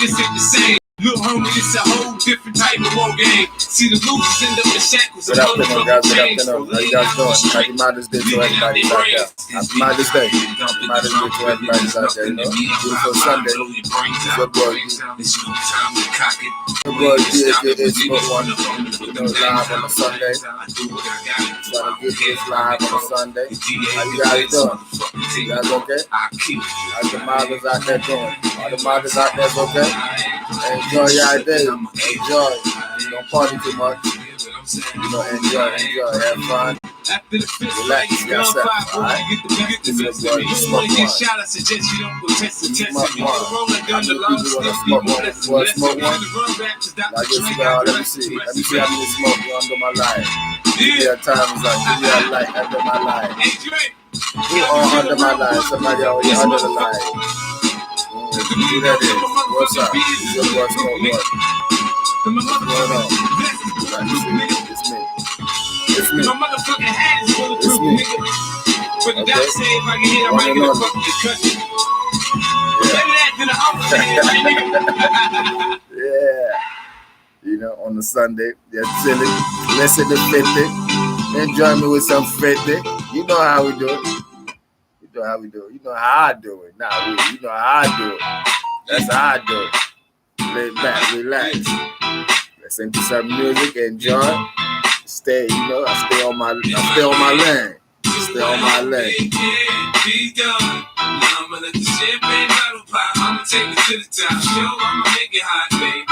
This ain't the same. Little homie, it's a whole different type of war game. See the losers end up in shackles. Good afternoon, guys. Good afternoon. How you guys doing? Happy Mother's Day to everybody out there. Happy Mother's Day. Happy Mother's Day to everybody out there. You know, beautiful Sunday. Good boy. Good boy. It's one. You know, live on a Sunday. Trying to get this live on a Sunday. How you guys doing? You guys okay? How's the mothers out there doing? Are the mothers out there okay? Enjoy your day. Enjoy. Don't party too much. You know, enjoy. Have fun. Relax yourself. Alright. This is what you smoke one. You smoke one. How many people want to smoke one? You want to smoke one? Like this now, let me see how many smoke you under my light. Give me a time is like, give me a light under my light. Who are under my light? Somebody already under the light. Who that is? What's up? It's your boy Smoke One. What's going on? It's me. It's me. Yeah. You know, on the Sunday, they're chilling. Listen to 50. Enjoy me with some 50. You know how we do it. You know how we do it. You know how I do it. Nah, you know how I do it. That's how I do it. Lay back, relax. Listen to some music, enjoy. Stay, you know, I stay on my lane. Stay on my lane. I'ma let the champagne bottle pop. I'ma take it to the top. I'ma make it hot, baby. I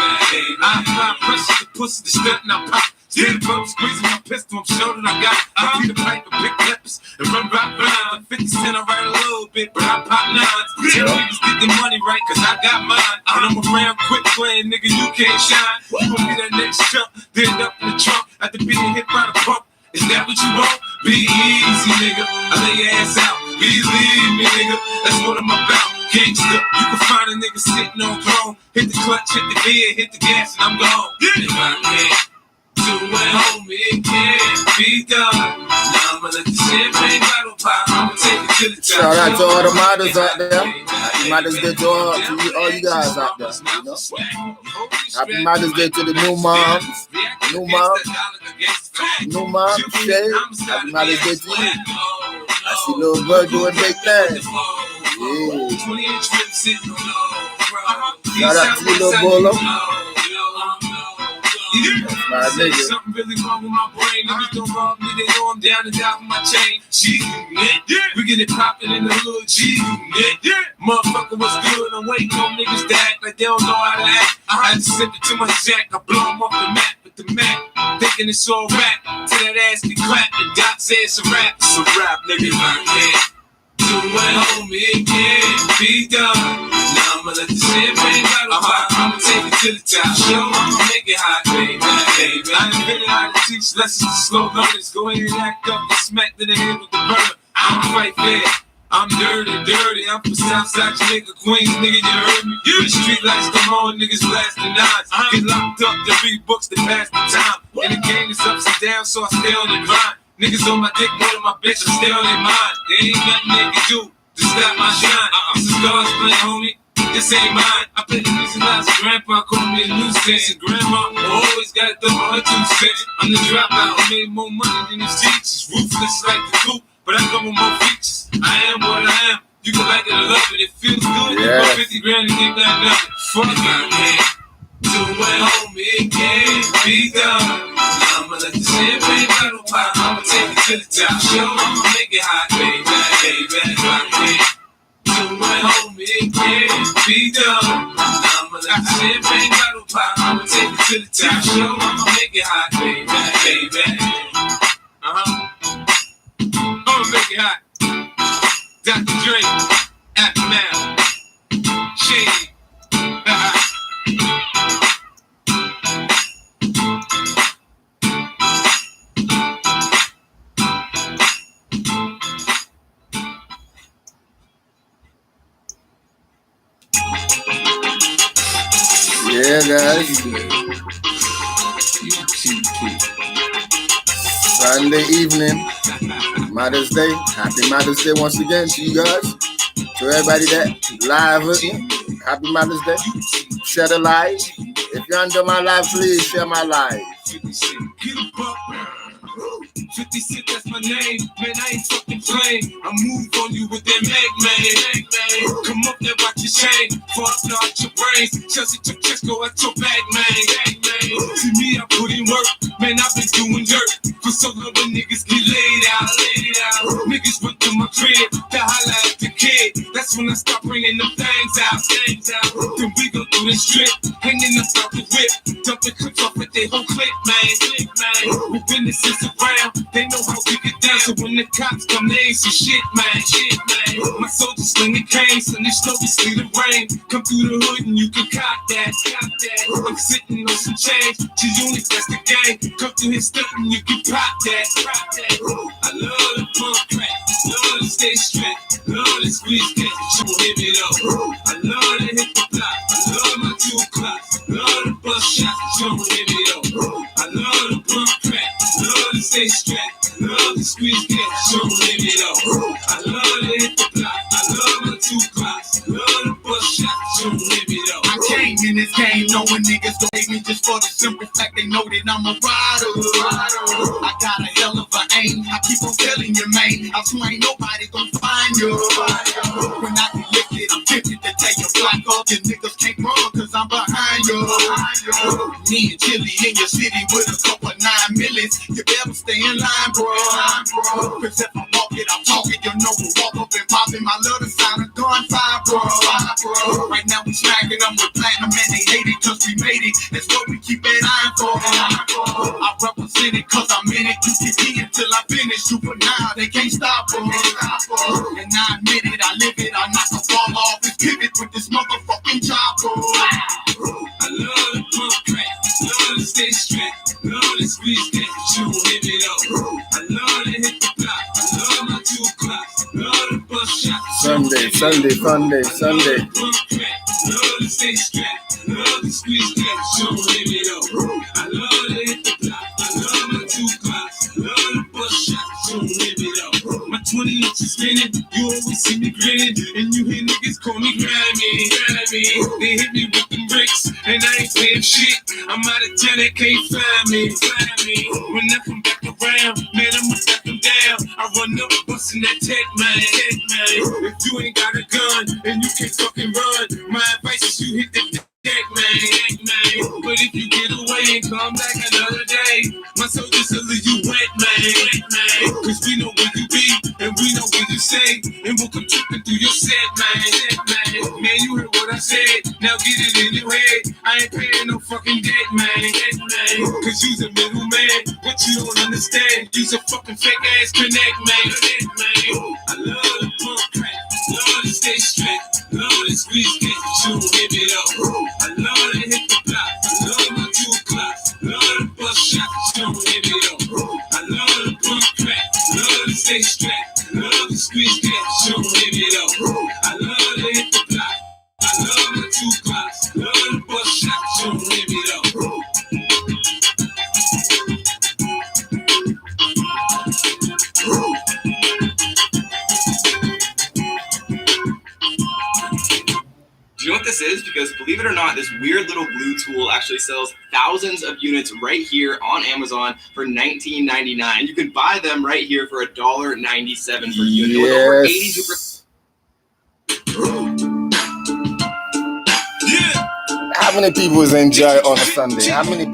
apply pressure to pussy to stunt and I pop. Still the bump squeezing my pistol. I'm sure that I got it. I beat the pipe and pick peppers and run right blind. 50 cent, I write a little bit, but I pop nines. Tell niggas get the money right, cause I got mine. I'm around quick playing, nigga, you can't shine. You gon' be that next jump, then end up in the trunk after being hit by the pump. Is that what you want? Be easy, nigga. I lay your ass out. Believe me, nigga. That's what I'm about. Gangsta. You can find a nigga sitting on throne. Hit the clutch, hit the gear, hit the gas, and I'm gone. If I can't do it, homie, it can't be done. Now I'ma let the champagne bottle pop. I'ma take it to the top. Shout out to all the models out there. Happy Mother's Day to all you guys out there. You know? Happy Mother's Day to the new moms. New mom, Shay. Happy Mother's Day to you. I see little bird doing big things. Yeah. Shout out to you, little Bolo. My nigga. Something really wrong with my brain. Niggas don't rob me, they know I'm down and down with my chain. We get it poppin' in the hood. Motherfucker, what's good? I'm waiting on niggas to act like they don't know how to act. I had to sip it to my jack. I blow them off the map with the Mac. Thinking it's all rap. Till that ass be clapping. Doc said it's a rap. It's a rap, nigga. I can't do it, homie. It can't be done. Now I'ma let the champagne bottle pop. I'ma take it to the top. I'ma make it hot, baby. I ain't been how to teach lessons to slow learners. Go ahead and act up and smack to the head with the burner. I don't fight fair. I'm dirty. I'm from Southside Jamaica, Queens, nigga, you heard me? When the street lights come on, niggas blasting nines. Get locked up to read books to pass the time. And the game is ups and downs, so I stay on the grind. Niggas on my dick more than my bitch, I stay on their mind. There ain't nothing they can do to stop my shine. This is God's plan, homie. This ain't mine. I play the music loud, so grandpa called me a nuisance. And grandma always gotta throw her 2 cents. I'm the dropout, I made more money than the teachers. Ruthless like the coupe, but I come with more features. I am what I am. You can like it or love it. It feels good. Yeah. You put 50 grand and get that nothing. Fuck it, man. Do it, homie. It can't be done. I'ma let the champagne bottle pop. I'ma take it to the top. I'ma make it hot, baby. Do it, homie. It can't be done. I'ma let the champagne bottle pop. I'ma take it to the top. I'ma make it hot, baby. I'ma make it hot. Dr. Dre, Aftermath, Shady. Yeah, guys. Sunday evening, Mother's Day. Happy Mother's Day once again to you guys. To everybody that live with me, happy Mother's Day. share the live. If you're under my live, please share my live. 50 Cent, that's my name. Man, I ain't fucking playing. I move on you with that mag, man. Come up there, watch your chain. Fuck out your brains. Chelsea took Crisco at your bag, man. See me, I put in work. Man, I've been doing dirt. For so long when niggas get laid out. Niggas went to my crib to holla at the kid. That's when I start bringing them things out. Then we go through the strip, hanging up out the whip. Dumping clips off at their whole clip, man. We've been since around. They know how we get down, so when the cops come, they ain't some shit, man. My soldiers slinging canes, and they slowly see the rain. Come through the hood and you can cop that. I'm sitting on some change, G-Unit, that's the game. Come through here stepping, you can pop that. I love the pump crack, love to stay strapped, love to squeeze that, you hit me though. I love to hit the block, I love my 2 o'clocks, love the bus shots, you hit me though. I love the pump crack, love to stay strapped, love to squeeze that, you hit me though. I love to hit the block, I love my 2 o'clocks, love the bus shots, you hit me though. I came in this game knowing niggas don't hate me just for the simple fact they know that I'm a rider. I got a hell of a aim. I keep on telling you, man, I swear ain't nobody gonna find you. When I get lifted, I'm tempted to take your block off. Your niggas can't run cause I'm behind you. Me and Chili in your city with a couple 9 millions. You better stay in line, bro. Cause if I walk it, I'm talking. You know we walk up and popping. My love to sound a gunfire, bro. Right now we smacking them with platinum and they hate it cause we made it. That's what we keep that eye for. I represent it cause I'm in it. You can be until I finish. You for now, they can't stop us. And I admit it, I live it. I knock the ball off and pivot with this motherfucking chopper. I love the pump crack, love to stay strapped, love to squeeze that, you hit me though. I love to hit the block, I love my 2 o'clocks, love the bus shots. Sunday. Pump crack, love to stay strapped, love to squeeze that, you hit me though. I love to hit the block, I love my 2 o'clocks, love the bus shots, you hit me though. My 20 inches spinning, you always see me grinning, and you hear niggas call me grimy. They hit me with them bricks, and I ain't paying shit. I'm out of town, they can't find me. When I come back around, man, I'ma stack them down. I run up, bustin' that tech, man. If you ain't got a gun, and you can't fucking run, my advice is you hit the deck, man. But if you get away and come back another day, my soldiers will leave you wet, man. Cause we know where you be, and we know where you stay, and we'll come tripping through your set, man. Man, you heard what I said, now get it in your head. I ain't paying no fucking debt, man. Cause you's a middleman, but you don't understand. You's a fucking fake ass connect, man. I love the pump crack, love to stay strapped, love to squeeze that, you hit me though. I love to hit the block, I love my 2 o'clocks, love the bus shots, you hit me though. I love the pump crack, love to stay strapped, love to squeeze that, you hit me though. I love to hit the block, I love my 2 o'clocks, love the bus shots, you hit me though. Do you know what this is? Because believe it or not, this weird little glue tool actually sells thousands of units right here on Amazon for $19.99. And you can buy them right here for $1.97 per unit. With over 82%. How many people enjoy on a Sunday? How many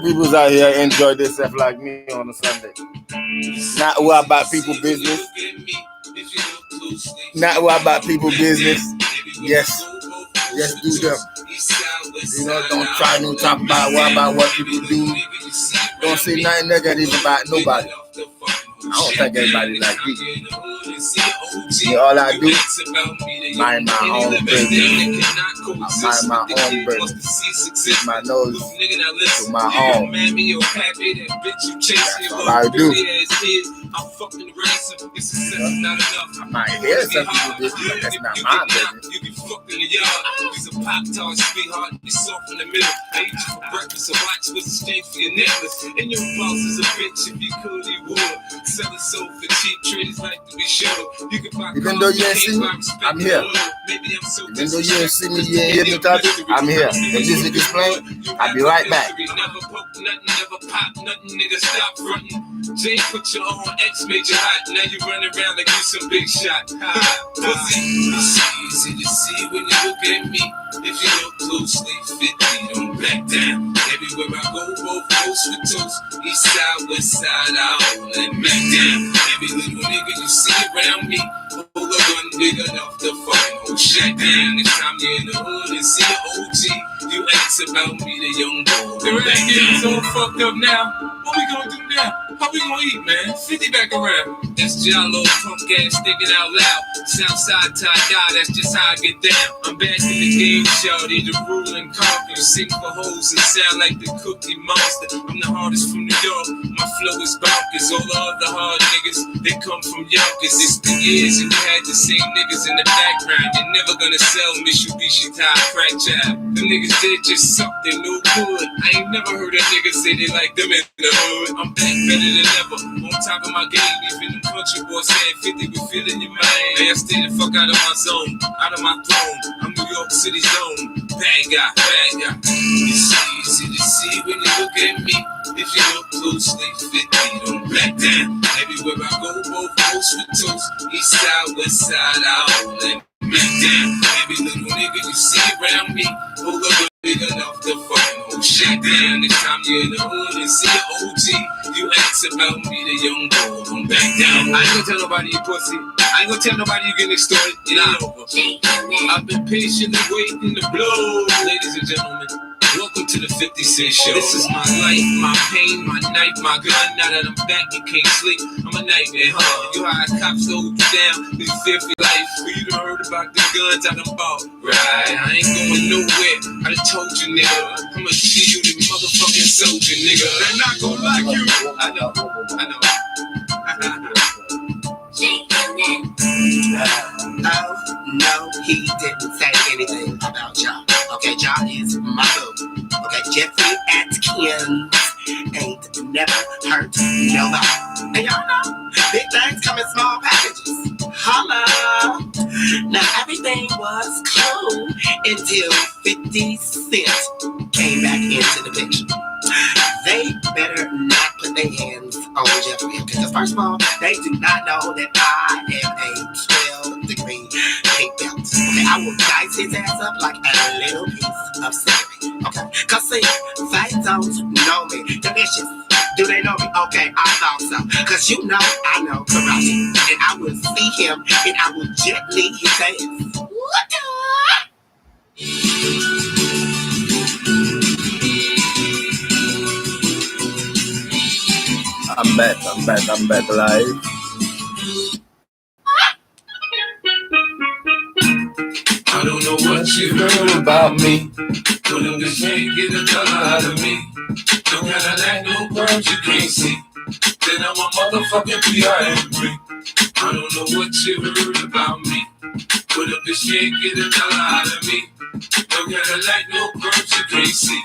people out here enjoy this stuff like me on a Sunday? Not who about people business. Not who about people business. Yes, do them. You know, don't try to talk about what people do. Don't say nothing negative about nobody. I don't think everybody like me. See, all I do, mind my own business. I mind my own business. Keep my nose to my own. That's all I do. I might hear some people business, but that's not my business. Even though you ain't see me, I'm here. Even though you ain't see me You ain't hear me talking? I'm here. If this is explained, I'll be right back. Never poke nothing, never pop nothing, nigga, stop frontin'. Jay put your own X made you hot. Now you running around like you some big shot. Pussy. It's easy to see when you look at me. If you look closely, 50 don't back down. Everywhere I go, both coast with toast. East side, west side, I hold it back down. Every little nigga you see around me, hold a gun big enough to fucking hold shut down. Next time you're in the hood and see an OG, you ask about me, the young boy. The rap getting so fucked up now. What we gonna do now? How we gonna eat, man? 50 back around. That's Jalo, punk ass thinking out loud. Southside tie dye, that's just how I get down. I'm back in the game, shawty, the ruling conquer. Sing for hoes and sound like the Cookie Monster. I'm the hardest from New York. My flow is bonkers. All the other hard niggas, they come from Yonkers. It's the years and you had the same niggas in the background. You're never gonna sell Mitsubishi tie crack job. Them niggas did just something no good. I ain't never heard a nigga say they like them in the hood. I'm back better than ever. On top of my game, even them country boys saying 50 be feeling your mind. Hey, I stay the fuck out of my zone, out of my throne. I'm New York City zone. Bad guy, bad guy. It's easy to see when you look at me. If you look closely, 50 don't back down. Everywhere I go, both coast with toast. East side, west side, I hold it back down. Every little nigga you see around me, hold up big enough to fucking hold shit down. Next time you're in the hood and see an OG, you ask about me, the young boy, don't back down. I ain't gonna tell nobody you pussy. I ain't gonna tell nobody you getting extorted. It ain't over. I've been patiently waiting to blow. Ladies and gentlemen, welcome to the 50 Cent Show. This is my life, my pain, my knife, my gun. Now that I'm back, you can't sleep. I'm a nightmare, huh? You high cops hold you down. You fear for life. You done heard about the guns I done bought. Right, I ain't going nowhere. I done told you, nigga. I'ma see you, the motherfucking soldier, nigga. They're not gonna like you. I know. Oh, no, he didn't say anything about y'all. Okay, y'all is my boo. Okay, Jeffrey Atkins ain't never hurt nobody. And y'all know, big things come in small packages. Holla! Now, everything was cool until 50 Cent came back into the picture. They better not put their hands on Jeffrey, because first of all, they do not know that I am a 12-degree pink belt. Okay, I will dice his ass up like a little piece of celery. Okay, cause see, they don't know me. Delicious. Do they know me? Okay, I thought so. Cause you know I know karate. And I will see him and I will gently his ass. What the? I'm back live. I don't know what you heard about me, but them just can't get a dollar out of me. No Cadillac, no perms you can't see. Then I'm a motherfucking P.I.M.P. I don't know what you heard about me, but them just can't get a dollar out of me. No Cadillac, no perms you can't see.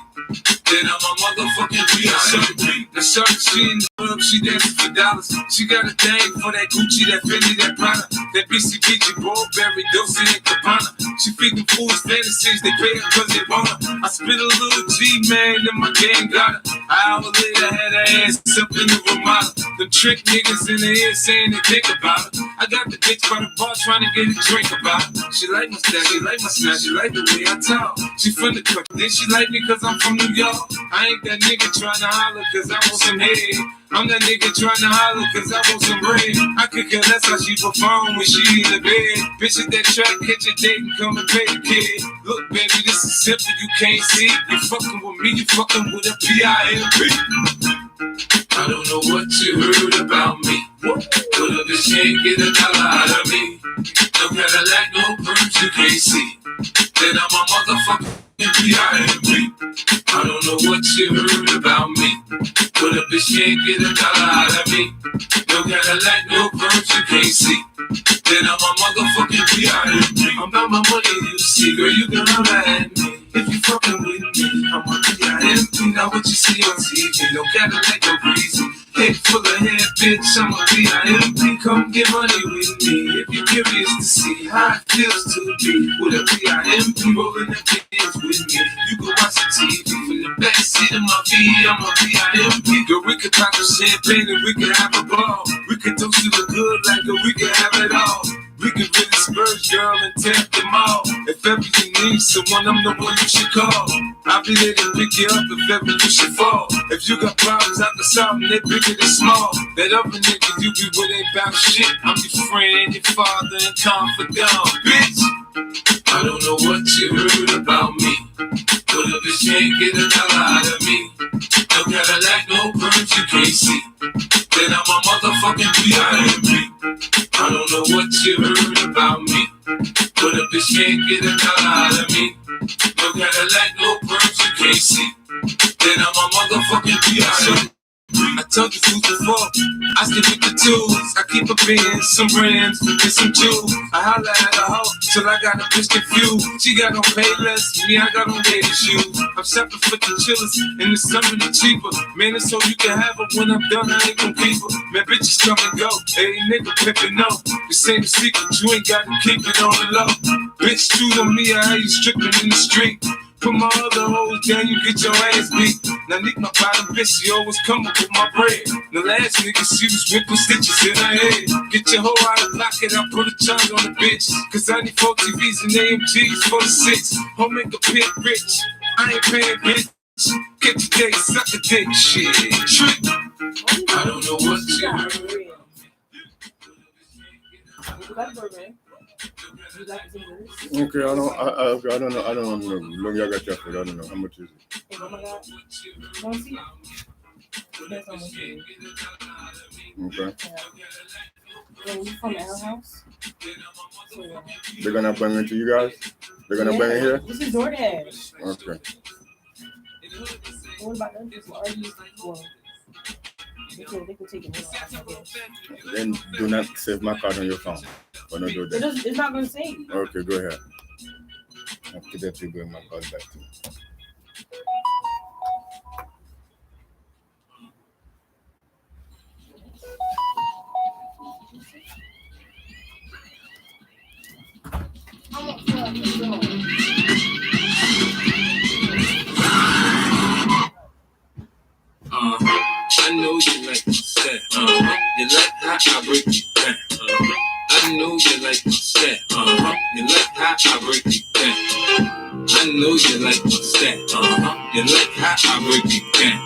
Then I'm a motherfucking P.I.M.P. The shirt, she in the club, she dancing for dollars. She got a thing for that Gucci, that Fendi, that Prada, that BCBG, Burberry, Dolce & Gabbana. She feeding fools fantasies, they pay her cause they want her. I spit a little G, man, and my gang got her. An hour later, had her ass up in the Ramada. The trick niggas in the ear saying they think about her. I got the bitch by the bar trying to get a drink about her. She like my style, she like my smile, she like the way I talk. She from the country, then she like me cause I'm from New York. I ain't that nigga trying to holler cause I want some head. I'm that nigga trying to holler cause I want some bread. I could care less how she perform when she in the bed. Bitch at that track, catch a date and come and pay the kid. Look baby, this is simple, you can't see. You fucking with me, you fucking with a P.I.M.P. I don't know what you heard about me, but a bitch can't get a dollar out of me. No Cadillac, no perms you can't see. Then I'm a motherfucker. P.I.M.P. I don't know what you heard about me, but a bitch can't get a dollar out of me. No Cadillac, no perms you can't see. Then I'm a motherfucking P.I.M.P. I'm about my money, you see, girl, you can holler at me. If you fucking with me, I'm a P.I.M.P. Now what you see on TV, no Cadillac, no breezy. Hey, head full of hair, bitch, I'm a PIMP. Come get money with me if you're curious to see how it feels to be with a PIMP. Rolling the kids with me. You can watch the TV from the backseat of my V. I'm a PIMP. Girl, we could pop some champagne and we could have a ball. We could do to the good like we could have it all. We could really spurge, girl, and tap them all. If ever you need someone, I'm the one you should call. I'll be there to pick you up if ever you should fall. If you got problems, I can solve them, they bigger than small. That other nigga you be with ain't about shit. I'm your friend, your father, and confidant, bitch. I don't know what you heard about me, but if bitch can't get a dollar out of me, no Cadillac, no perms you can't see, then I'm a motherfucking PIMP. I don't know what you heard about me, but a bitch can't get a dollar out of me, no Cadillac, no perms you can't see, then I'm a motherfucking PIMP. I told you food before, I stick with the tools. I keep a bin, some brands, and some jewels. I holla at a hoe till I got a bitch confused. She got on pay less, me I got on lady shoes. I'm shopping for the chillers, and the summer the cheaper. Man, it's so you can have her when I'm done, I ain't gon' keep her. Man, bitches come and go, hey nigga pimpin' no. This ain't a secret, you ain't gotta keep it on the low. Bitch, choose on me, I hear you stripping in the street. Put my other hoes down, you get your ass beat. Now Nick, my bottom bitch, she always come up with my bread. The last nigga, she was whipping stitches in her head. Get your hoe out of pocket, I put a charge on the bitch. Cause I need 4 TVs and AMGs for the 6. Home make a pit rich, I ain't paying bitch. Get your day, suck a dick, shit. Trick. I don't know what you heard. Okay, I don't know. I don't know. Look, I got your food. I don't know. How much is it? Oh my God. Don't see it. That's how much it is. Okay. Yeah, we from our house. So, yeah. They're gonna bring it to you guys? They're gonna bring it here? This is DoorDash. Okay. What about them? Well, they could take it in, I guess. Then do not save my card on your phone. Or not do that. It's not going to save. Okay, go ahead. After that, you bring my card back to me. I know you like that. You like how I break it down. I know you like that. You like how I break it down. I know you like that. You like how I break it down.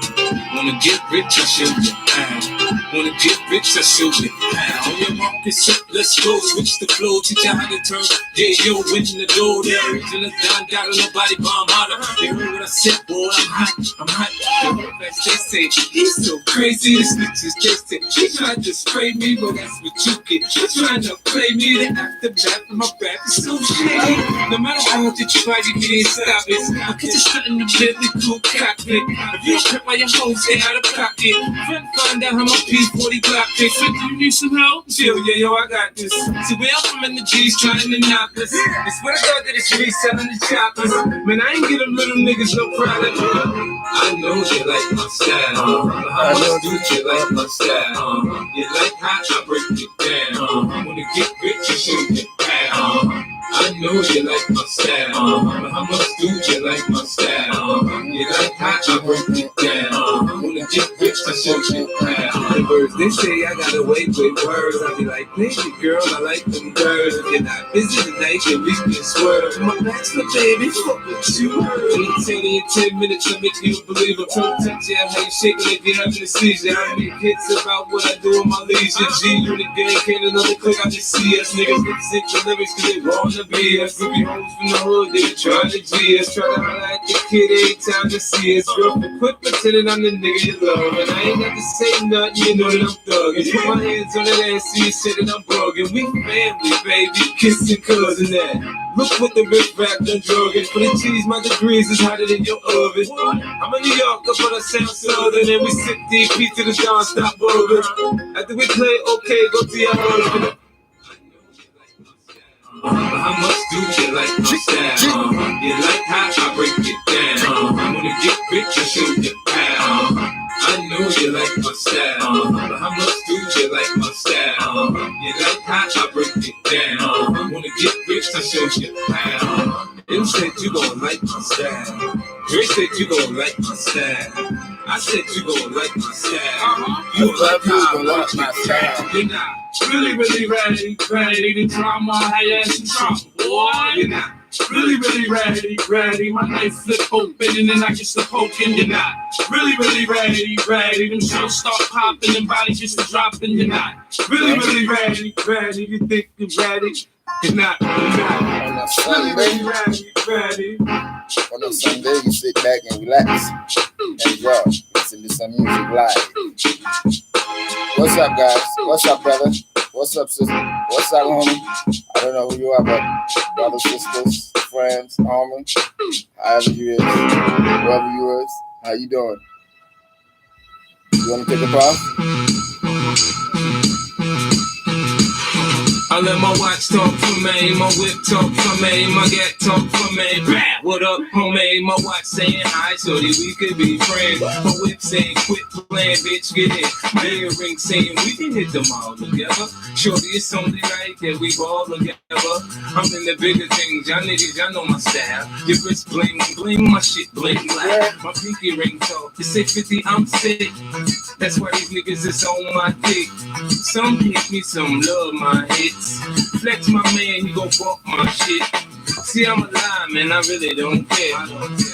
Wanna get rich, I show you how. Wanna get rich, I show you how. On your market, set, let's go. Switch the flow, teach you how to turn. Yeah, yo, in the door, there, reaching the down, got nobody bomb holler. They heard what I said, boy, I'm hot, I'm hot. They say, he's so crazy, this bitch is tasty. She tried to spray me, but that's what you get. She trying to play me, the aftermath of my back is so shady. No matter how much you try, you can't stop it. I can just sit in the really cool cockpit. If you don't trip by your hoes, stay out of pocket. Friend find out how my P40 Glock fits. So do you need some help? Chill, yeah, yo, I got this. See, where I'm from in the G's trying to knock us. I swear to God that it's me selling the choppers. Man, I ain't give them little niggas no product. I know you like my style. How much do you like my style? You like how I break it down. Wanna get rich, you should get down. I know you like my style. How much do you like my style? You like how I break it down. Wanna get rich, I should get down. The birds, they say I got away with words. I be like, baby girl, I like them birds. If you're not busy tonight, then we can swerve. My bachelor, baby, fuck what you heard. 10 minutes to make you believe I'm trying to touch you. How you shaking if you're having a seizure. I make hits about what I do in my leisure. G unit gang, can't another click, I just see us. Niggas get sick the lyrics cause they wrong to be us. We be hoes from the hood, they be trying to G us. Try to holler at the kid every time they see us. Girl, quit pretending I'm the nigga you love. And I ain't got to say nothing, you know that I'm thugging. Put my hands on that ass, see you shit and I'm bugging. We family, baby, kissing cousin that. Look what the rich rap done drugging. For the cheese, my degrees is hotter than your oven. I'm a New Yorker, but I sound southern. And we sip deep, to the dawn, stop over. After we play, okay, go to your husband. How much do you like my style? You like how I break it down. I wanna get rich, I show you how. I know you like my style. I showed you how. You said you gon' like my style. You said you gon' like my style. I said you gon' like my style. You like how I like my style. You're not really ready to try my high ass and trauma, boy. You're not really ready. My knife flip open and then I get the poking. You're not really ready. Them shows start popping and bodies just dropping. You're not really ready. You think you're ready? You're not. On a Sunday, Ready. on a Sunday, you sit back and relax. Enjoy. Listen to some music live. What's up, guys? What's up, brother? What's up, sister? What's up, homie? I don't know who you are, but brothers, sisters, friends, homie, however you is, whoever you is, how you doing? You want to take a pause? I let my watch talk for me, my whip talk for me, my gat talk for me. What up, homie? My watch saying hi, so that we could be friends. My whip saying quit playing, bitch, get it. My ring saying we can hit them all together. Shorty, it's only right that we all together. I'm in the bigger things, y'all niggas, y'all know my style. Your wrist bling, bling, my shit bling, black. My pinky ring talk, it's 650, I'm sick. That's why these niggas is on my dick. Some hit me, some love my hits. Flex my man, he gon' bump my shit. See, I'm alive, man, I really don't care.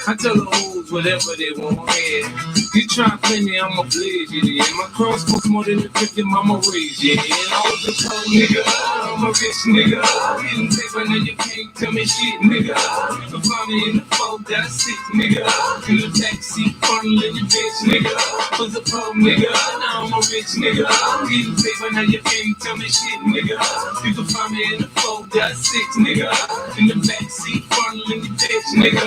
I tell the hoes whatever they want to hear. You try to play me, I'ma blaze you, yeah. My cross costs more than the 50 mama raised, yeah. And I was a cold nigga, I'm a rich nigga. Getting paper, now you can't tell me shit, nigga. You can find me in the 4.6, nigga. In the backseat, funneling your bitch, nigga. Was a pro nigga, now I'm a rich nigga. Getting paper, now you can't tell me shit, nigga. You can find me in the 4.6, nigga. In the backseat, funneling your bitch, nigga.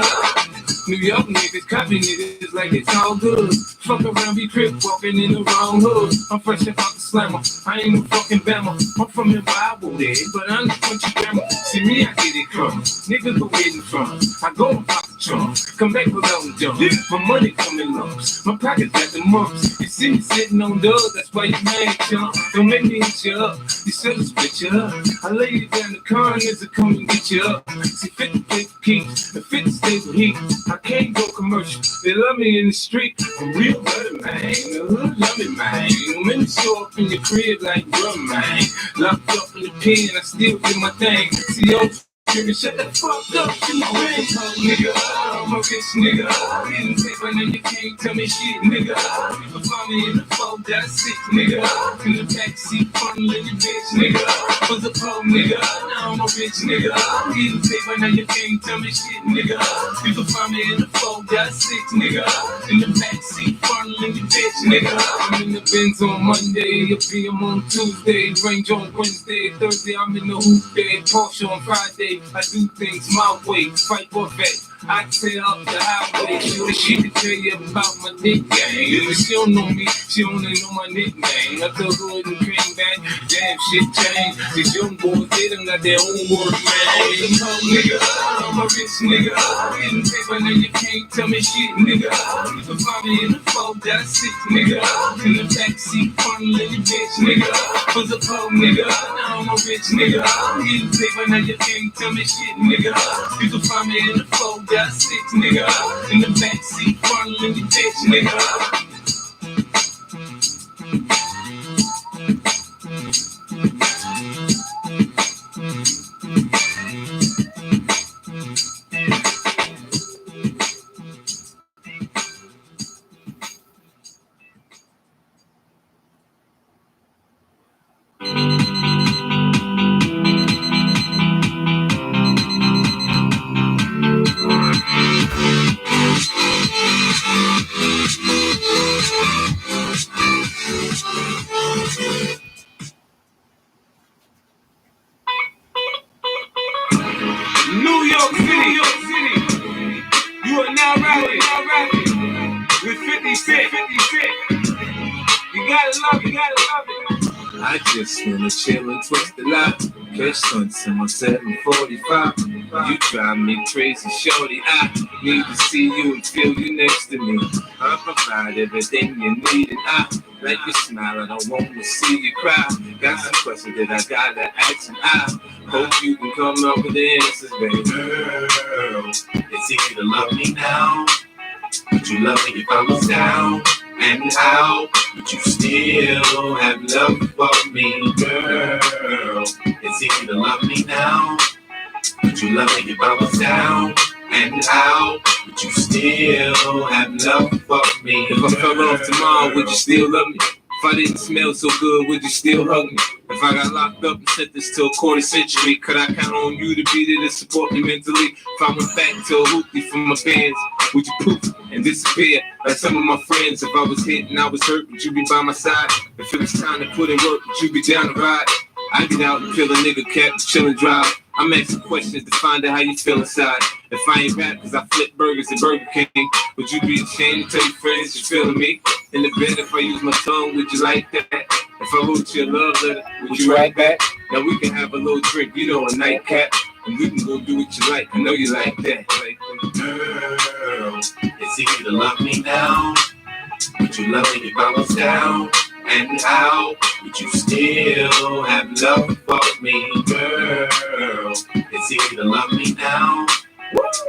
New York niggas, copy niggas like it's all good. Fuck around, be crip walking in the wrong hood. I'm fresh about the slammer, I ain't no fucking Bama. I'm from the Bible day, but I'm the country grammar. See me, I get it crumb. Niggas go hidden from. I go and pop the trunk, come back without a jump. My money come in lumps, my pockets got the mumps. You see me sitting on dubs, that's why you mad, chump. Don't make me hit you up, you should've split you up. I lay you down the corners to come and get you up. See 50 play for keeps, the 50 stay for heat. I can't go commercial, they love me in the street. I'm real better, man, the hood love me, man. I'm in the show up in your crib like drum, man. Locked up in the pen, I still do my thing. See, yo, shut the fuck up, you know, nigga. I'm a rich nigga. Getting paper, now you can't tell me shit, nigga. You can find me in the 4.6, nigga. In the backseat, funneling your bitch, nigga. Was a pro nigga, now I'm a rich nigga. Getting paper, now you can't tell me shit, nigga. You can find me in the 4.6, nigga. In the backseat, funneling your bitch, nigga. I'm in the Benz on Monday, a PM on Tuesday, Range on Wednesday, Thursday I'm in the hoop bed, Porsche on Friday. I do things my way, fight for vet. I tear up the highway. She can tell you about my dick gang. If she don't know me, she only know my nickname. I the hood and bring back, damn shit changed. These young boys, they done got their own work, man. I'm a cold nigga, I'm a rich nigga. Getting paper, now you can't tell me shit, nigga. You can find me in the 4.6, nigga. In the backseat, funneling your bitch, nigga. Was a pro nigga, now I'm a rich nigga. Getting paper, now you can't tell me shit, nigga. You can find me in the 4.6, nigga. In the backseat, funneling your bitch, nigga. New York City. You are now rapping with 50 Cent. You gotta love it. I just wanna chill and twist the lot. Catch stunts in my 745. You drive me crazy, shorty. Need to see you and feel you next to me. I provide everything you need, and I like your smile. I don't want to see you cry. Got some questions that I gotta ask, and I hope you can come up with the answers, baby. Girl, it's easy to love me now. Would you love me if I was down and out? Would you still have love for me, girl? It's easy to love me now. Would you love me if I was down and out? Would you still have love for me? If I fell off tomorrow, would you still love me? If I didn't smell so good, would you still hug me? If I got locked up and sentenced to a quarter century, could I count on you to be there to support me mentally? If I went back to a hoopty from my bands, would you poof and disappear like some of my friends? If I was hit and I was hurt, would you be by my side? If it was time to put in work, would you be down to ride? I get out and kill a nigga cap, chill and drive. I'm asking questions to find out how you feel inside. If I ain't rap cause I flip burgers at Burger King, would you be ashamed to tell your friends you're feeling me? In the bed, if I use my tongue, would you like that? If I wrote you a love letter, would you write back? Now we can have a little drink, you know, a nightcap, and we can go do what you like. I know you like that. Girl, it's easy to love me now. Would you love me if I was down and out? Would you still have love for me, girl? It's easy to love me now.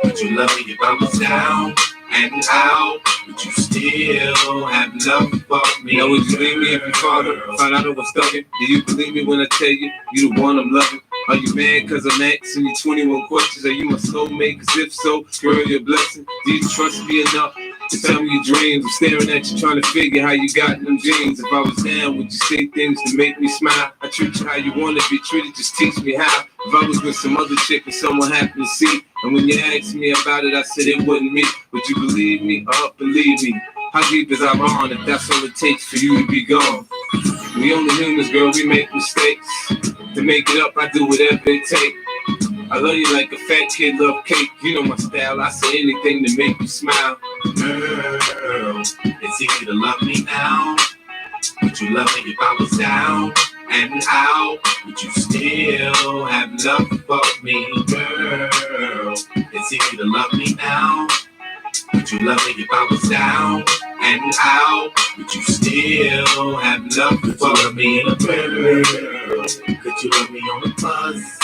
Would you love me if I was down and out? Would you still have love for me? Now would you leave me if your father found out I was thugging? Do you believe me when I tell you, you the one I'm loving? Are you mad cause I'm asking you 21 questions? Are you my soulmate? Cause if so, girl, you're a blessing. Do you trust me enough to tell me your dreams? I'm staring at you trying to figure how you got them jeans. If I was down, would you say things to make me smile? I treat you how you want to be treated, just teach me how. If I was with some other chick and someone happened to see, and when you asked me about it, I said it wasn't me. Would you believe me or believe me? How deep is our bond if that's all it takes for you to be gone? We only humans, girl, we make mistakes. To make it up, I do whatever it takes. I love you like a fat kid love cake. You know my style, I say anything to make you smile. Girl, it's easy to love me now. Would you love me if I was down and out? Would you still have love for me, girl? It's easy to love me now. Would you love me if I was down and out? Would you still have love for me, girl? Could you love me on the bus?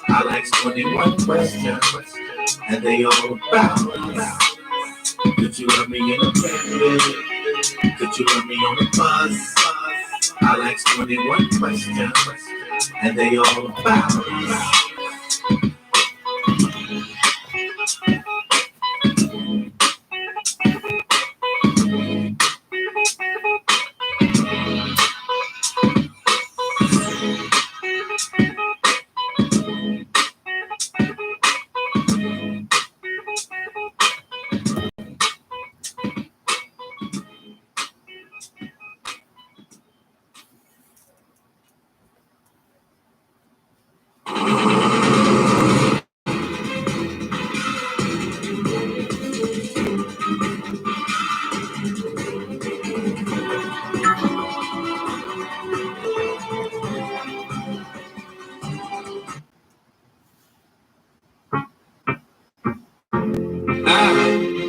I'll ask 21 questions, and they all about us. Could you love me in the bed? Could you love me on the bus? I'll ask 21 questions, and they all about us.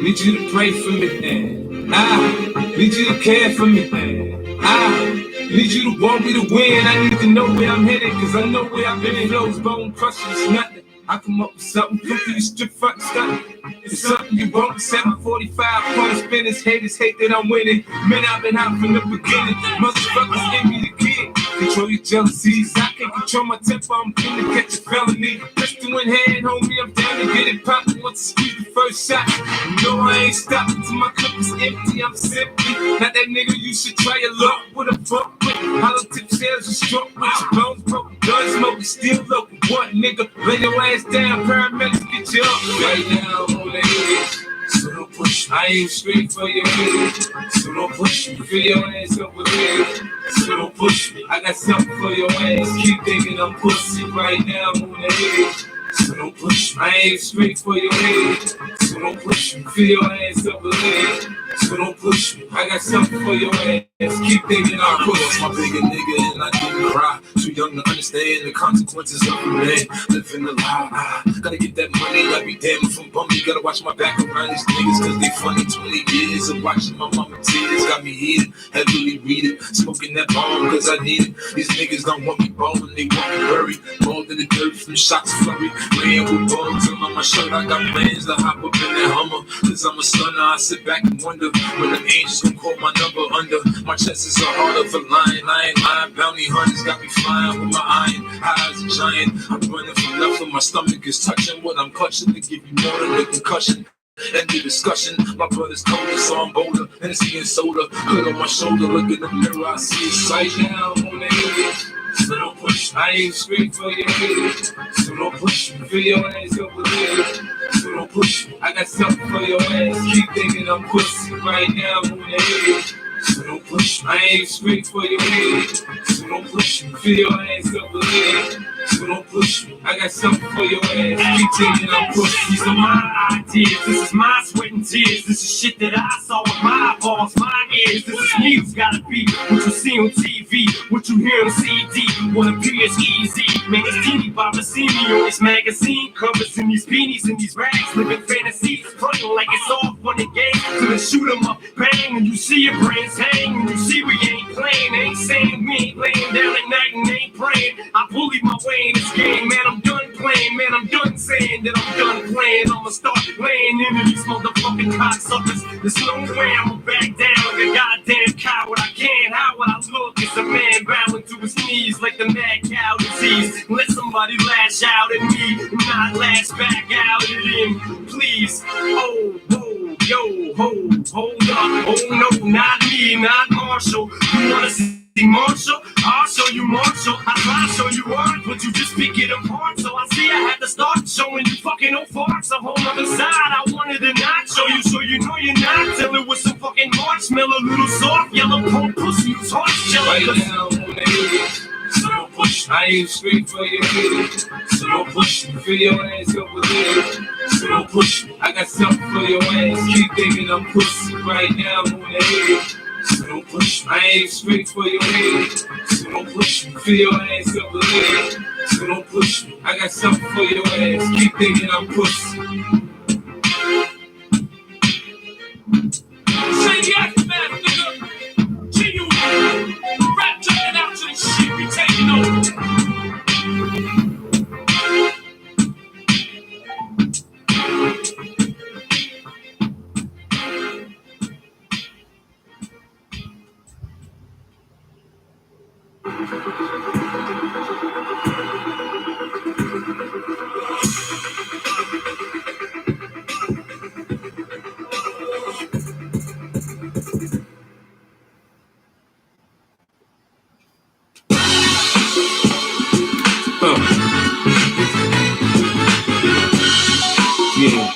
Need you to pray for me, man. I need you to care for me, man. I need you to want me to win. I need to know where I'm headed, cause I know where I've been in those bone crushers. Nothing. I come up with something, come through your strip front stuff. It's something you want. 745 points, spinners, haters hate that I'm winning. Man, I've been out from the beginning. Motherfuckers in me the kid. Control your jealousies. I can't control my temper. I'm gonna catch a felony. Pistol in hand, homie. I'm down to get it poppin'. Once you shoot the first shot, you know I ain't stopping till my cup is empty. I'm simply not that nigga. You should try your luck with a fuck with. Hollow tip shells are struck with your bones broken. Gun smoking, still local. One nigga, lay your ass down. Paramedics get you up right now. Who they is? So don't push me. I ain't straight for your head. So don't push me. Fill your ass up with head. So don't push me. I got something for your ass. Keep thinking I'm pussy right now. Who they is? So don't push me. I ain't straight for your head. So don't push me. Fill your ass up with head. so don't push me. I got something for your ass. Keep thinking I'll push my bigger nigga and I didn't cry. Too young to understand the consequences of a man living a lie. Gotta get that money, I be damn if I'm bummy. Gotta watch my back around these niggas cause they funny. 20 years of watching my mama tears got me heated, heavily readed. Smoking that bomb cause I need it. These niggas don't want me ballin', they want me buried. Balled in the dirt from shots flurry. Laying with bugs on my shirt, I got plans to hop up in that Hummer. Cause I'm a stunner, I sit back and wonder when the angels gon' call my number under. My chest is a heart of a lion, I ain't lying. Bounty hunters got me flying with my iron. High as a giant, I'm running from nothing. My stomach is touching what I'm clutching to give you more than a concussion. End the discussion, my brother's colder, so I'm bolder. Hennessy and soda, hood on my shoulder. Look in the mirror, I see it sight now. I'm on the haters, so don't push me. I ain't straight for your haters, so don't push me. Feel your ass over there, so don't push me. I got something for your ass. Keep thinking I'm pussy right now. I'm on the haters, so don't push me. I ain't straight for your haters, so don't push me. Feel your ass over there, so don't push me. I got something for your ass. Keep thinking I'm pussy. These are my ideas. This is my sweat and tears. This is shit that I saw with my balls, my ears. This is me who's gotta be what you see on TV, what you hear on CD. What appears easy. Man, it's teeny Baba see me on this magazine covers in these beanies and these rags, living fantasies, fronting like it's all fun and games. So they shoot 'em up, bang, and you see your brains hang. And you see we ain't playing, ain't saying we ain't laying down at night and ain't praying. I bullied my way in this game, man. I'm done playing, man. I'm done saying that I'm done playing. I'ma start laying into these motherfucking cocksuckers. There's no way I'ma back down like a goddamn coward. I can't. How would I look as a man bowing to his knees like the mad cow disease? Let somebody lash out at me and not lash back out at him, please. Oh, whoa, yo, hold up. Oh no, not me, not Marshall. You wanna see Marshall? I'll show you Marshall. I try to show you art, but you just pick it apart. So I see I had to start showing you fucking old farts. A whole other side I wanted to not show you, so you know you're not. Till it was some fucking marshmallow, little soft yellow punk pussy who's heart Right jelly. now, I'm on the haters, so don't push me. I ain't straight for your haters, so don't push me. Feel your ass over there, so don't push me. I got something for your ass. Keep thinking I'm pussy right now. I'm on the haters, so don't push me. I ain't straight for your haters, so don't push me. Feel your ass over there, so don't push me. I got something for your ass. Keep thinking I'm pussy. Say the aftermath, nigga. G.U. Rap turning out to the shit we taking over. Yeah.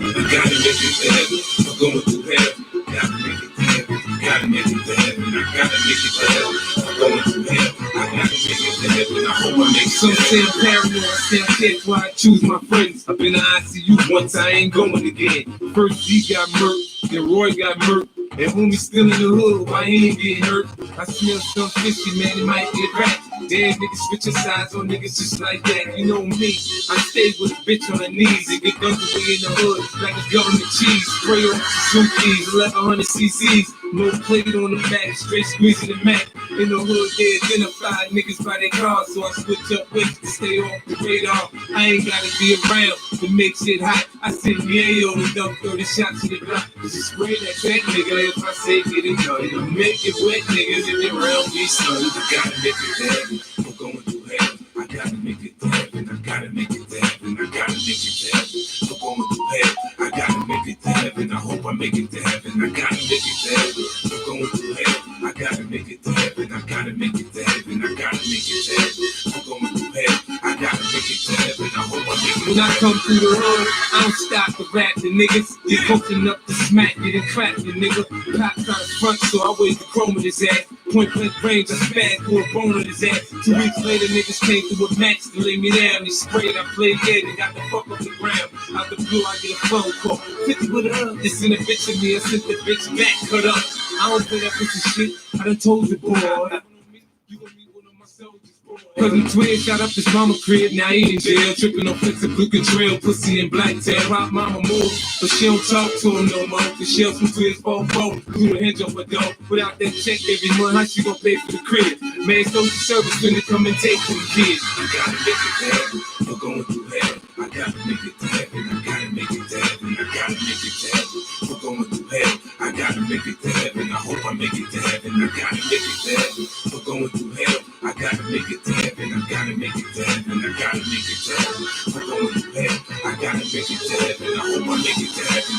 I gotta make it to heaven. I'm going through hell. Gotta make it to heaven. Gotta make it to heaven. I gotta make it to heaven. I'm going through hell. I gotta make it to heaven. I hope I make it. Some say I'm paranoid. Say I'm dead, why I choose my friends. I've been to ICU once. I ain't going again. First G got murked, then Roy got murked. And homie still in the hood, why he ain't getting hurt? I smell some fishy, man, it might get rat. Damn, niggas switching sides on niggas just like that. You know me, I stay with a bitch on her knees. It get dunked away in the hood like a government cheese. Spray on Suki's, 1100 cc's. No plate on the back, straight squeezing the Mac. In the hood, they identify niggas by their cars, so I switch up ways to stay off the radar. I ain't gotta be around to make shit hot. I send Yayo and dump 30 shots in the block. Just spray that nigga if I say get it done. You make it wet, niggas if they around me, son. I gotta make it to heaven. I'm going through hell. I gotta make it to heaven. I gotta make it to heaven. I gotta make it to heaven. I'm going through hell. I gotta make it to heaven. I hope I make it to heaven. I gotta make it to heaven. I'm going through hell. I gotta make it to heaven. I gotta make it to heaven. I gotta make it to heaven. I'm going through hell. I gotta make it to heaven. I hope I make it. When I come through the hood, I don't stop to rap the niggas. Get posting up to smack, getting clapped the nigga. Pop out the front, so I wait the chrome with his ass. Point blank range, I spaz, pull a bone on his ass. 2 weeks later, niggas came through a match to lay me down. They sprayed, I played dead, and got the fuck up the ground. Out the blue, I get a phone call. 50 with her, this in a bitch of me. I sent the bitch back, cut up. I don't play that piece of shit. I done told you, boy. You gon' meet one of my soldiers, boy. Cousin Twin shot up his mama crib, now he in jail. Tripping on flicks of blue control, pussy and black tail. Rock mama move, but she don't talk to him no more. Cause she up from Twins 4-4, through the hinge off her door. Without that check every month, how she gon' pay for the crib? Man, social service when they come and take from the kids. I gotta make it to heaven, we're going through hell. I gotta make it to heaven, I gotta make it to heaven, I gotta make it to heaven. We're going through hell, I gotta make it to heaven. I hope I make it to heaven, I gotta make it to heaven. We're going through hell, I gotta make it to heaven, I gotta make it to heaven, I gotta make it to heaven. We're going through hell, I gotta make it to heaven, I hope I make it to heaven.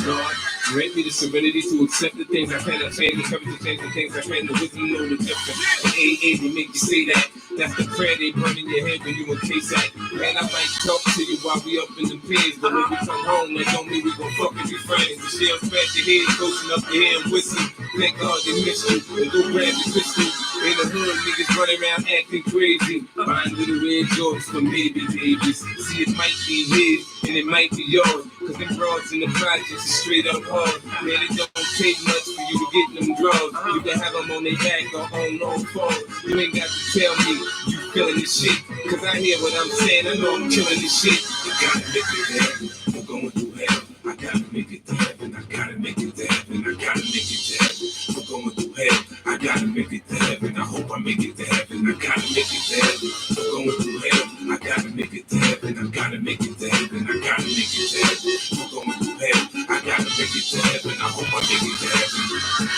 Lord, grant me the serenity to accept the things I cannot change, the courage to change the things I can, the wisdom to know the difference. The AA, they make you say that. That's the prayer they burn in your head when you in K-Sack. Man, I might talk to you while we up in the pins, but when we come home, that don't mean we gon' fucking be friends. The shells scratch your head, coaching up your hair and whistle. Thank God they missed you, and go grab your pistol. In the hood, niggas running around acting crazy. Buying little red Jordans for maybe babies. See, it might be his, and it might be yours. Cause them broads in the projects is straight up hard. Man, it don't take much for you to get them drugs. You can have them on their back or on no phone. You ain't got to tell me you feeling this shit. Cause I hear what I'm saying, I know I'm killing this shit. I gotta make it to heaven, we're going through hell. I gotta make it to heaven, I gotta make it to heaven, I gotta make it to heaven. We're going through hell, I gotta make it to heaven. I hope I make it to heaven, I gotta make it to heaven. We're going through hell, I gotta make it to heaven, I gotta make it to heaven, I gotta make it to heaven. We're going through hell, I gotta make it to heaven, I hope I make it to heaven.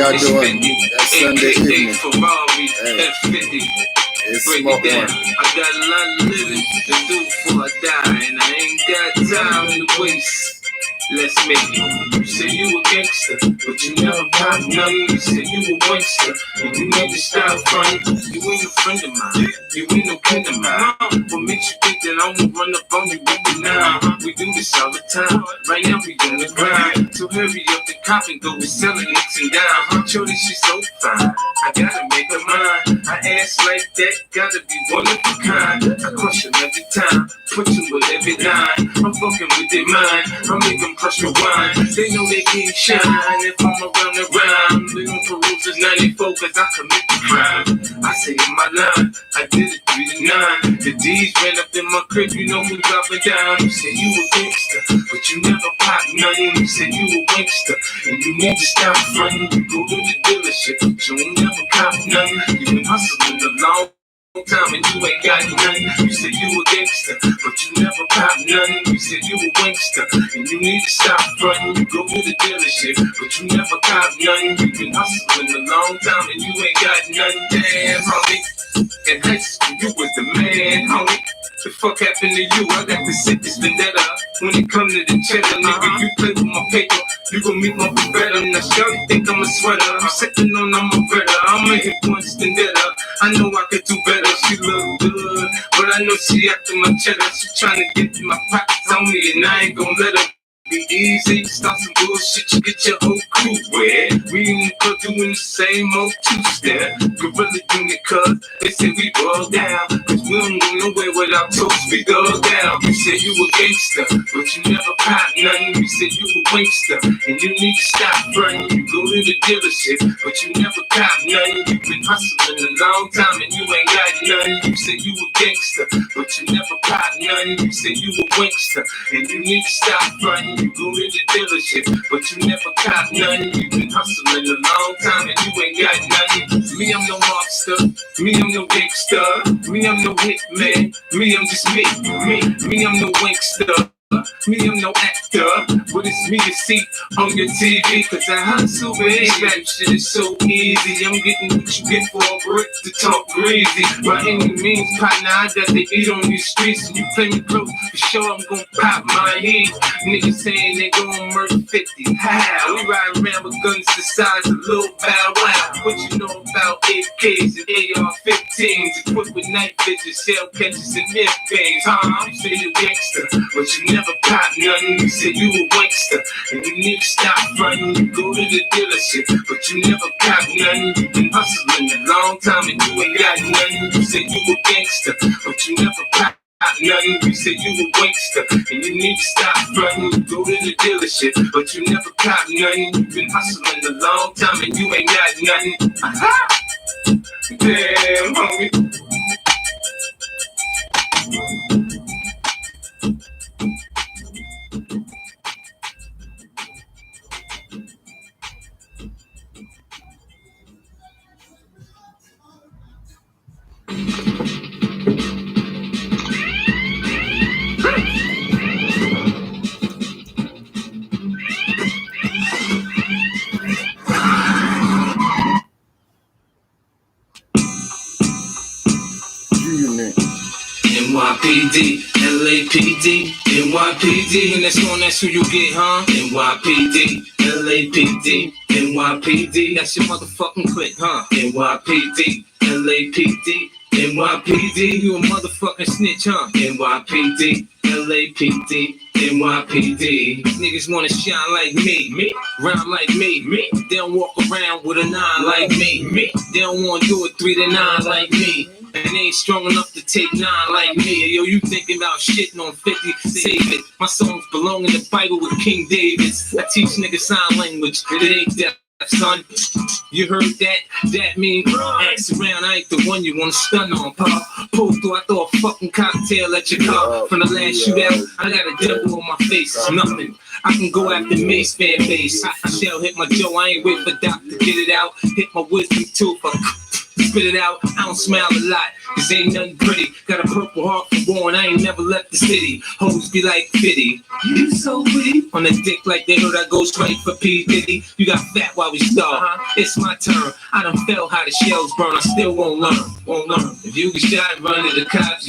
How y'all doing? That's Sunday evening. Hey. It's Break Smoke it down. One. I got a lot of living to do before I die, and I ain't got time to waste. Let's make it. You say you a gangster, but you never pop none. You say you a waster, and you never stop fronting. You ain't a friend of mine, you ain't no kin of mine. What makes you think that I won't run up on you with the nine? We do this all the time, right now we on the grind. So hurry up the cop and go and sell it nicks and dime. Shorty, she's so fine, I gotta make her mine. I ass like that, gotta be one of a kind. I crush them every time, put them with every line. I'm fucking with their mind, I make them crush your wine. They know they can't shine if I'm around the rhyme. They gon' peruse as 94 cause I commit the crime. I say in my line, I did it 3 to 9. The D's ran up in my crib, you know who's up and down. You say you a gangster, but you never pop nothing. You say you a gangster, and you need to stop fronting. You go to the dealership, but you ain't never cop nothing. You been hustling a long time and you ain't got nothing. You say you a gangster, but you never pop nothing. You say you a gangster, and you need to stop fronting. You go to the dealership, but you never cop nothing. You been hustling a long time and you ain't got nothing. Damn, homie. In high school, you was the man, homie. The fuck happened to you? I got the sickest vendetta. When it come to the cheddar, nigga, you play with my paper, you gon' meet my better. Now, shawty think I'm a sweater. I'm sitting on, I'm a better. I'm a hit one vendetta. I know I could do better. She look good, but I know she after my cheddar. She tryna get in my pockets on me, and I ain't gon' let her be easy. Start some bullshit, you get your whole crew wet. We in the club doing the same old two-step. Gorilla unit, cuz they say we roll down. Cause we don't go nowhere without toast, we go down. You say you a gangster, but you never pop nothing. You say you a wankster, and you need to stop running. You go to the dealership, but you never cop nothing. You've been hustling a long time and you ain't got nothing. You say you a gangster, but you never pop nothing. You say you a wankster, and you need to stop running. You go to the dealership, but you never cop nothing. You've been hustling a long time and you ain't got nothing. Me, I'm no monster. Me, I'm no gangster. Me, I'm no hitman. Me, I'm just me. Me, I'm no wankster. Me, I'm no actor, but it's me to see on your TV. Cause I hustle, baby. Rap shit is so easy. I'm getting what you get for a brick to talk greasy. By any means, partner, I got to eat on these streets. And you play me close, for sure I'm gonna pop my head. Niggas saying they gon' murder 50. Ha! We ride around with guns the size of Lil Bow Wow. What you know about AKs and AR-15s? Equipped with night vision, shell catches and nip things. You say you gangster, but you never pop nothing. You say you a wankster, and you need to stop running. You go to the dealership, but you never pop nothing. You've been hustling a long time and you ain't got nothing. You say you a gangster, but you never pop nothing. You say you a wankster, and you need to stop running. You go to the dealership, but you never cop nothing. You've been hustling a long time and you ain't got nothing. Aha! Damn, homie. NYPD, LAPD, NYPD, and that's who you get, huh? NYPD, LAPD, NYPD, that's your motherfucking clique, huh? NYPD, LAPD, NYPD, you a motherfucking snitch, huh? NYPD, LAPD, NYPD. Niggas wanna shine like me, rhyme like me. They don't walk around with a 9 like me. They don't wanna do a 3 to 9 like me. And they ain't strong enough to take 9 like me. Yo, you thinking about shitting on 50, save it. My songs belong in the Bible with King David's. I teach niggas sign language, it ain't that. Son, you heard that? That mean ask around, I ain't the one you wanna stun on, pop. Pull through, I throw a fucking cocktail at your car. From the last shootout, I got a dimple on my face, it's nothing. I can go after Mace fan base. I shall hit my Joe, I ain't wait for Doc to get it out. Hit my wisdom tooth, spit it out, I don't smile a lot, cause ain't nothing pretty. Got a purple heart for born, I ain't never left the city. Hoes be like Fitty, you so witty. On the dick like they heard I go straight for P. Diddy. You got fat while we start, it's my turn. I done felt how the shells burn, I still won't learn. If you get shot, run to the cops.